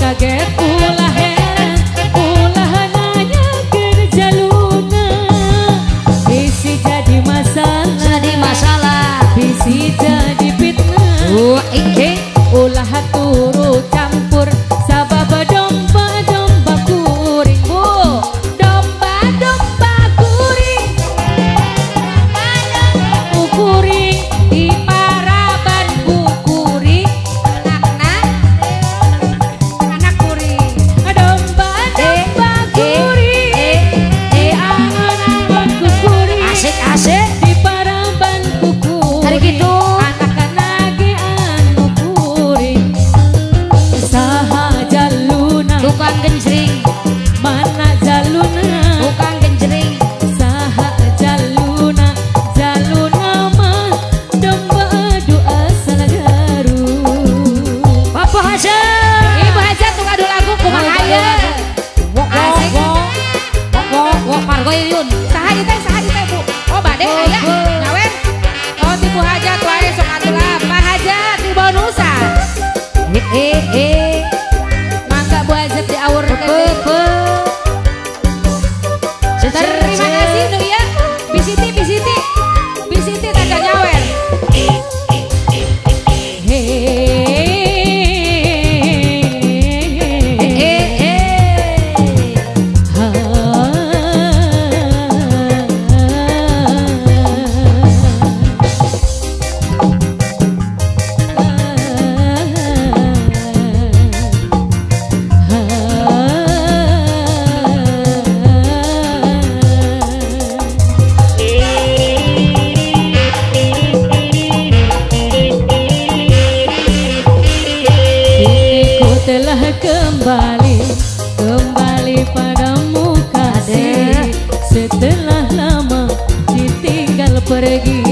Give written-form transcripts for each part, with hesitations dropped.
kaget ulah heran ulah nanya kerja luna bisi jadi masalah bisi jadi fitnah ulah turu campur sabab domba kuring bu domba kuring kuring di paraban bu kuring anak kuring domba kuring angan-angan kuring asik di paraban kuring hari gitu anak-anak anu kuring saha jaluna tukang genjring mana jaluna tukang genjring saha jaluna mah domba adu asal garu Bapak Hajar Ibu Hajar tuh adu lagu kumaha aya asik wok Margo Yuyun saha ieu teh Bu oh bade aya nyawer oh ti Bu Hajar tuh aya sok adu lah Pak Hajar di bonusa mangga Bu Hajar di aur terima kasih nu ya Bisiti tanda nyawer telah kembali padamu kasih setelah lama ditinggal pergi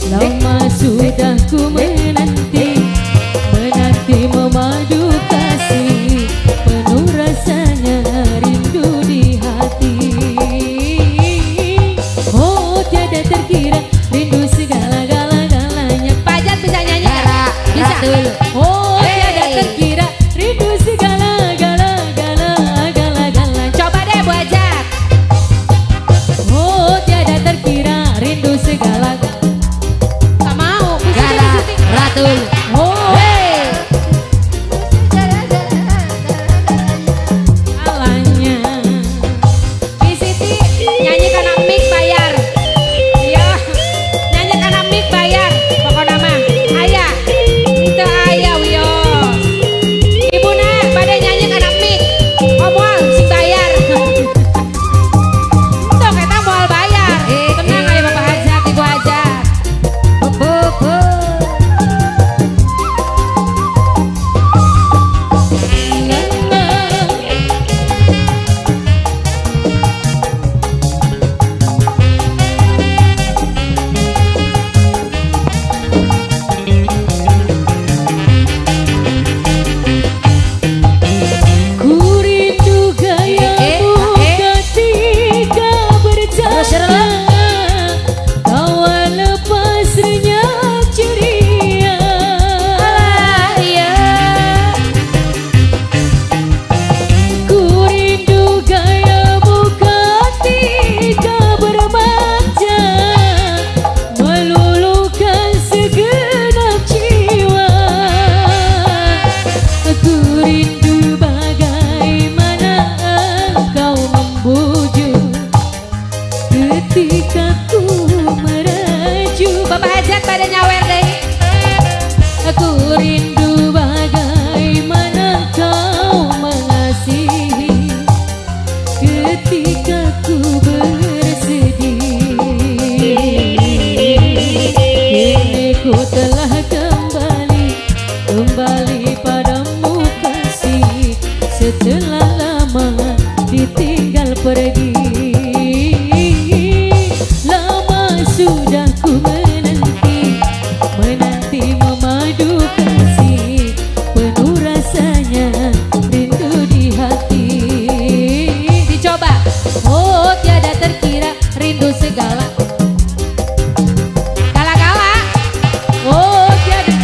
lama sudah ku menanti memadu kasih penuh rasanya rindu di hati oh tiada terkira rindu segala-galanya Pajar bisa nyanyi kan? Bisa oh tiada terkira rindu segala-gala coba deh Bu Hajar oh tiada terkira rindu segala gak mau ratul oh alanya Bisiti nyanyi karena mic bayar iya nyanyi karena mic bayar pokoknya mah aya itu aya wios ibu nak pada nyanyi karena mic ngomong sing bayar tuh kita mau bayar tenang aja Bapak Hajar Ibu Hajar ku rindu gayamu ketika bercanda kau lepas renyah ceria ku rindu gayamu ketika bermanja meluluhkan segenap jiwa ku rindu bagaimana engkau membujuk ketika ku meraju Bapak Hajar pada nyawer deh aku rindu bagaimana kau mengasihi ketika ku bersedih kini ku telah kembali padamu kasih setelah lama ditinggal pergi lama sudah ku menanti memadu kasih penuh rasanya rindu di hati dicoba oh tiada terkira rindu segala gala-gala oh tiada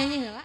nyanyi heula.